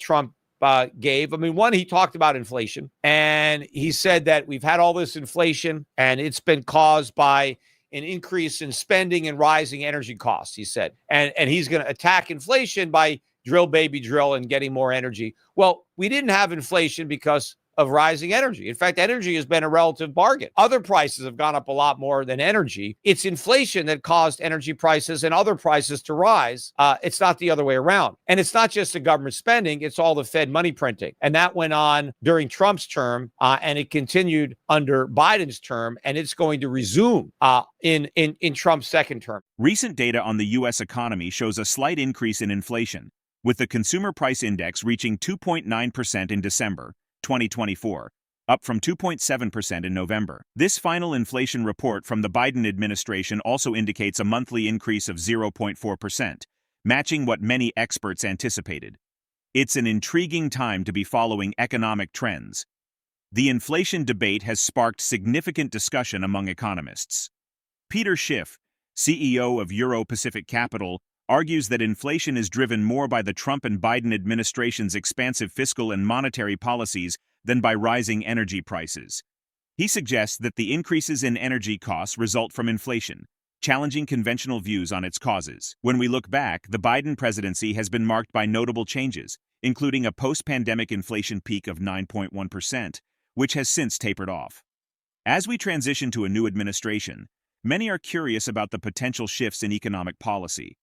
Trump gave. I mean, one, he talked about inflation, and he said that we've had all this inflation, and it's been caused by an increase in spending and rising energy costs, he said. And he's going to attack inflation by drill, baby, drill, and getting more energy. Well, we didn't have inflation because of rising energy. In fact, energy has been a relative bargain. Other prices have gone up a lot more than energy. It's inflation that caused energy prices and other prices to rise. It's not the other way around. And it's not just the government spending, it's all the Fed money printing. And that went on during Trump's term, and it continued under Biden's term, and it's going to resume in Trump's second term. Recent data on the U.S. economy shows a slight increase in inflation, with the Consumer Price Index reaching 2.9% in December 2024, up from 2.7% in November. This final inflation report from the Biden administration also indicates a monthly increase of 0.4%, matching what many experts anticipated. It's an intriguing time to be following economic trends. The inflation debate has sparked significant discussion among economists. Peter Schiff, CEO of Euro-Pacific Capital, argues that inflation is driven more by the Trump and Biden administration's expansive fiscal and monetary policies than by rising energy prices. He suggests that the increases in energy costs result from inflation, challenging conventional views on its causes. When we look back, the Biden presidency has been marked by notable changes, including a post-pandemic inflation peak of 9.1%, which has since tapered off. As we transition to a new administration, many are curious about the potential shifts in economic policy.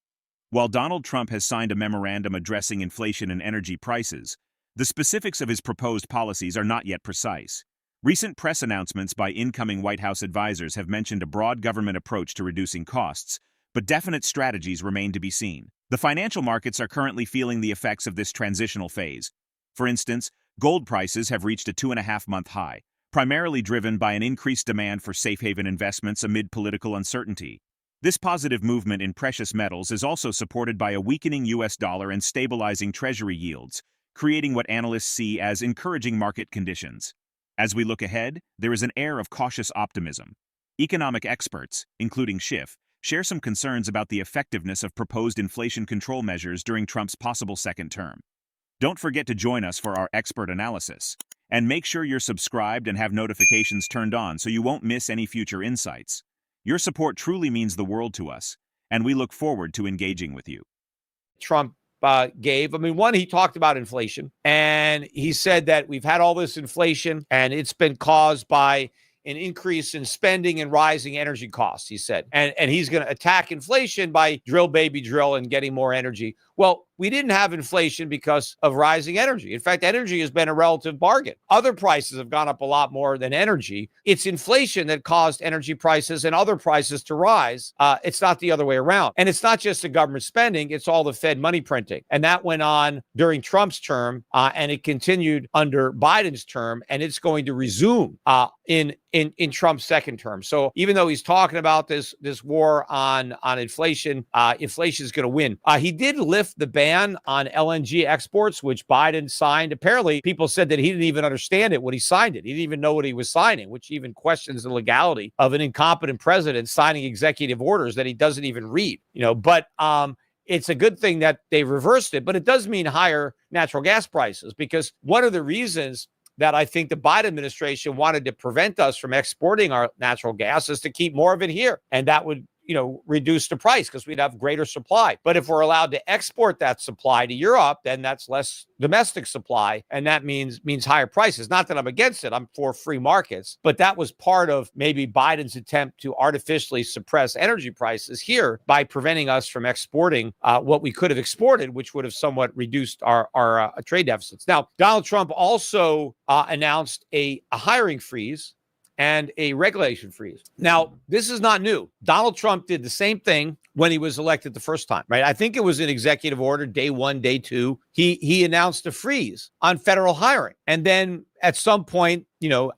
While Donald Trump has signed a memorandum addressing inflation and energy prices, the specifics of his proposed policies are not yet precise. Recent press announcements by incoming White House advisors have mentioned a broad government approach to reducing costs, but definite strategies remain to be seen. The financial markets are currently feeling the effects of this transitional phase. For instance, gold prices have reached a 2.5-month high, primarily driven by an increased demand for safe haven investments amid political uncertainty. This positive movement in precious metals is also supported by a weakening U.S. dollar and stabilizing Treasury yields, creating what analysts see as encouraging market conditions. As we look ahead, there is an air of cautious optimism. Economic experts, including Schiff, share some concerns about the effectiveness of proposed inflation control measures during Trump's possible second term. Don't forget to join us for our expert analysis. And make sure you're subscribed and have notifications turned on so you won't miss any future insights. Your support truly means the world to us, and we look forward to engaging with you. Trump gave. I mean, one, he talked about inflation, and he said that we've had all this inflation, and it's been caused by an increase in spending and rising energy costs, he said. And he's going to attack inflation by drill, baby, drill, and getting more energy. Well, we didn't have inflation because of rising energy. In fact, energy has been a relative bargain. Other prices have gone up a lot more than energy. It's inflation that caused energy prices and other prices to rise. It's not the other way around. And it's not just the government spending, it's all the Fed money printing. And that went on during Trump's term, and it continued under Biden's term, and it's going to resume in Trump's second term. So even though he's talking about this war on inflation, inflation is going to win. He did lift the ban on LNG exports, which Biden signed. Apparently, people said that he didn't even understand it when he signed it. He didn't even know what he was signing, which even questions the legality of an incompetent president signing executive orders that he doesn't even read. But it's a good thing that they reversed it, but it does mean higher natural gas prices, because one of the reasons that I think the Biden administration wanted to prevent us from exporting our natural gas is to keep more of it here. And that would reduce the price because we'd have greater supply. But if we're allowed to export that supply to Europe, then that's less domestic supply. And that means higher prices. Not that I'm against it. I'm for free markets. But that was part of maybe Biden's attempt to artificially suppress energy prices here by preventing us from exporting what we could have exported, which would have somewhat reduced our trade deficits. Now, Donald Trump also announced a hiring freeze and a regulation freeze. Now, this is not new. Donald Trump did the same thing when he was elected the first time, right? I think it was an executive order, day 1, day 2. He announced a freeze on federal hiring. And then at some point,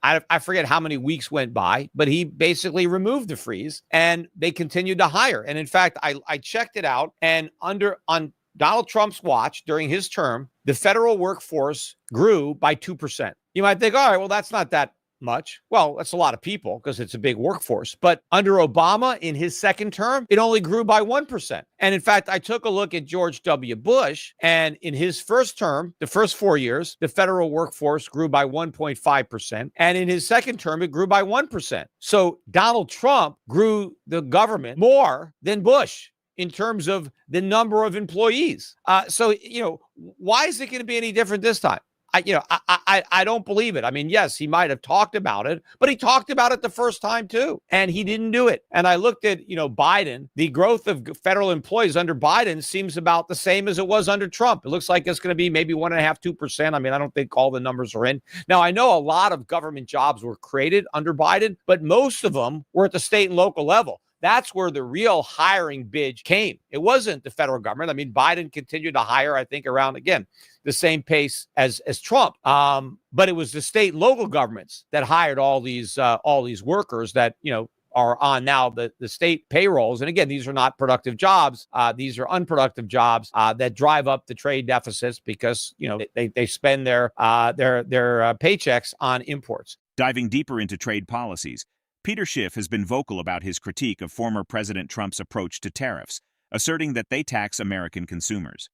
I forget how many weeks went by, but he basically removed the freeze and they continued to hire. And in fact, I checked it out, and on Donald Trump's watch during his term, the federal workforce grew by 2%. You might think, all right, well, that's not that much. Well, that's a lot of people because it's a big workforce. But under Obama, in his second term, it only grew by 1%. And in fact, I took a look at George W. Bush, and in his first term, the first 4 years, the federal workforce grew by 1.5%. And in his second term, it grew by 1%. So Donald Trump grew the government more than Bush in terms of the number of employees. So, why is it going to be any different this time? I don't believe it. I mean, yes, he might have talked about it, but he talked about it the first time too, and he didn't do it. And I looked at, Biden, the growth of federal employees under Biden seems about the same as it was under Trump. It looks like it's going to be maybe 1.5%, 2%. I mean, I don't think all the numbers are in. Now, I know a lot of government jobs were created under Biden, but most of them were at the state and local level. That's where the real hiring bid came. It wasn't the federal government. I mean, Biden continued to hire, I think, around, again, the same pace as Trump. But it was the state and local governments that hired all these workers that, are on now the state payrolls. And again, these are not productive jobs. These are unproductive jobs that drive up the trade deficits because, they spend their paychecks on imports. Diving deeper into trade policies, Peter Schiff has been vocal about his critique of former President Trump's approach to tariffs, asserting that they tax American consumers.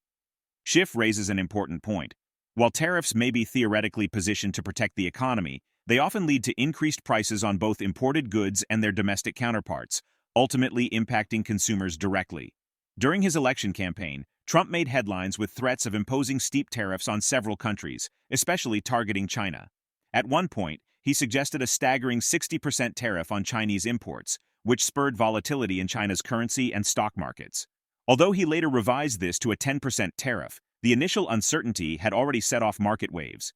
Schiff raises an important point. While tariffs may be theoretically positioned to protect the economy, they often lead to increased prices on both imported goods and their domestic counterparts, ultimately impacting consumers directly. During his election campaign, Trump made headlines with threats of imposing steep tariffs on several countries, especially targeting China. At one point, he suggested a staggering 60% tariff on Chinese imports, which spurred volatility in China's currency and stock markets. Although he later revised this to a 10% tariff, the initial uncertainty had already set off market waves.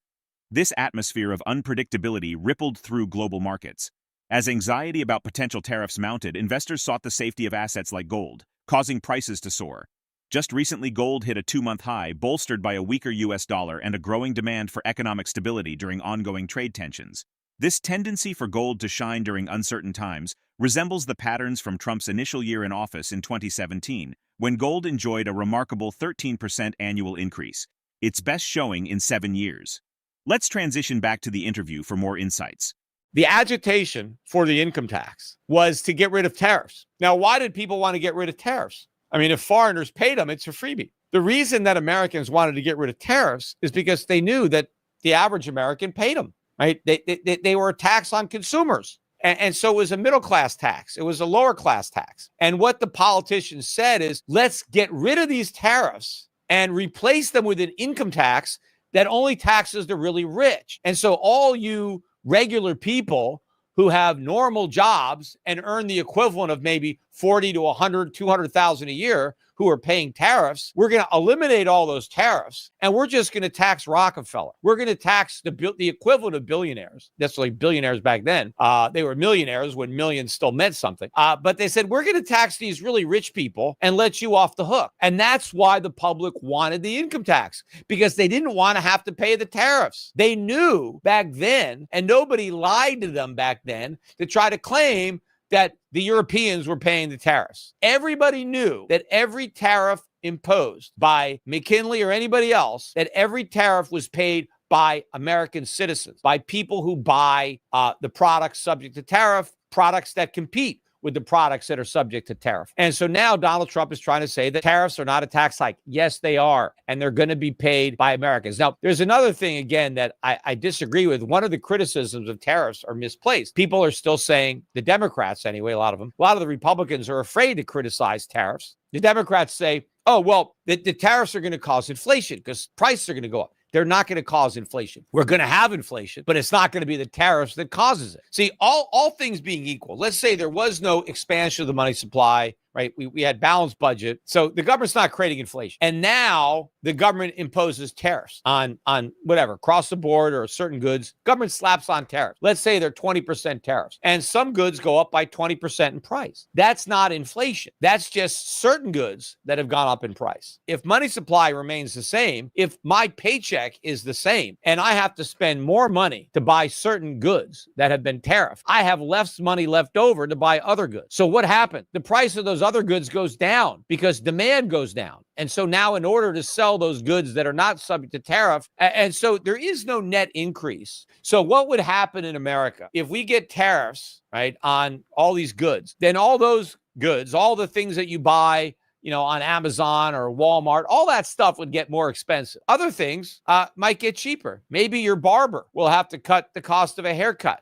This atmosphere of unpredictability rippled through global markets. As anxiety about potential tariffs mounted, investors sought the safety of assets like gold, causing prices to soar. Just recently, gold hit a 2-month high, bolstered by a weaker U.S. dollar and a growing demand for economic stability during ongoing trade tensions. This tendency for gold to shine during uncertain times resembles the patterns from Trump's initial year in office in 2017, when gold enjoyed a remarkable 13% annual increase, its best showing in 7 years. Let's transition back to the interview for more insights. The agitation for the income tax was to get rid of tariffs. Now, why did people want to get rid of tariffs? I mean, if foreigners paid them, it's a freebie. The reason that Americans wanted to get rid of tariffs is because they knew that the average American paid them. Right? They were a tax on consumers. And so it was a middle-class tax. It was a lower-class tax. And what the politicians said is, let's get rid of these tariffs and replace them with an income tax that only taxes the really rich. And so all you regular people who have normal jobs and earn the equivalent of maybe 40 to 100, 200,000 a year who are paying tariffs, we're going to eliminate all those tariffs and we're just going to tax Rockefeller. We're going to tax the equivalent of billionaires. That's like billionaires back then. They were millionaires when millions still meant something. But they said, we're going to tax these really rich people and let you off the hook. And that's why the public wanted the income tax, because they didn't want to have to pay the tariffs. They knew back then, and nobody lied to them back then to try to claim that the Europeans were paying the tariffs. Everybody knew that every tariff imposed by McKinley or anybody else, that every tariff was paid by American citizens, by people who buy the products subject to tariff, products that compete with the products that are subject to tariff. And so now Donald Trump is trying to say that tariffs are not a tax hike. Yes, they are. And they're going to be paid by Americans. Now, there's another thing, again, that I disagree with. One of the criticisms of tariffs are misplaced. People are still saying, the Democrats anyway, a lot of the Republicans are afraid to criticize tariffs. The Democrats say, oh, well, the tariffs are going to cause inflation because prices are going to go up. They're not going to cause inflation. We're going to have inflation, but it's not going to be the tariffs that causes it. See, all things being equal, let's say there was no expansion of the money supply, right? We had balanced budget. So the government's not creating inflation. And now the government imposes tariffs on whatever, across the board or certain goods. Government slaps on tariffs. Let's say they're 20% tariffs. And some goods go up by 20% in price. That's not inflation. That's just certain goods that have gone up in price. If money supply remains the same, if my paycheck is the same, and I have to spend more money to buy certain goods that have been tariffed, I have less money left over to buy other goods. So what happened? The price of those other goods goes down because demand goes down. And so now in order to sell those goods that are not subject to tariff, and so there is no net increase. So what would happen in America if we get tariffs, right, on all these goods? Then all those goods, all the things that you buy, on Amazon or Walmart, all that stuff would get more expensive. Other things might get cheaper. Maybe your barber will have to cut the cost of a haircut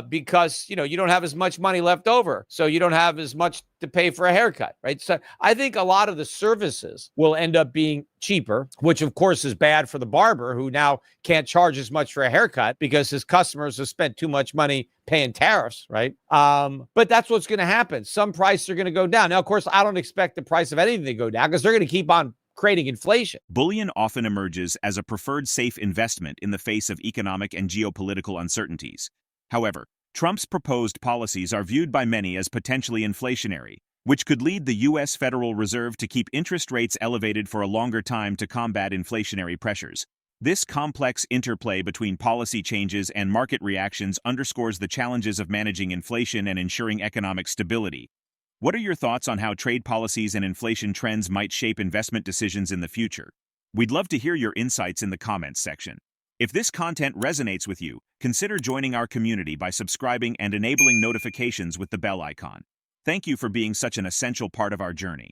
because, you don't have as much money left over. So you don't have as much to pay for a haircut, right? So I think a lot of the services will end up being cheaper, which of course is bad for the barber who now can't charge as much for a haircut because his customers have spent too much money paying tariffs, right? But that's what's going to happen. Some prices are going to go down. Now, of course, I don't expect the price of anything to go down because they're going to keep on creating inflation. Bullion often emerges as a preferred safe investment in the face of economic and geopolitical uncertainties. However, Trump's proposed policies are viewed by many as potentially inflationary, which could lead the U.S. Federal Reserve to keep interest rates elevated for a longer time to combat inflationary pressures. This complex interplay between policy changes and market reactions underscores the challenges of managing inflation and ensuring economic stability. What are your thoughts on how trade policies and inflation trends might shape investment decisions in the future? We'd love to hear your insights in the comments section. If this content resonates with you, consider joining our community by subscribing and enabling notifications with the bell icon. Thank you for being such an essential part of our journey.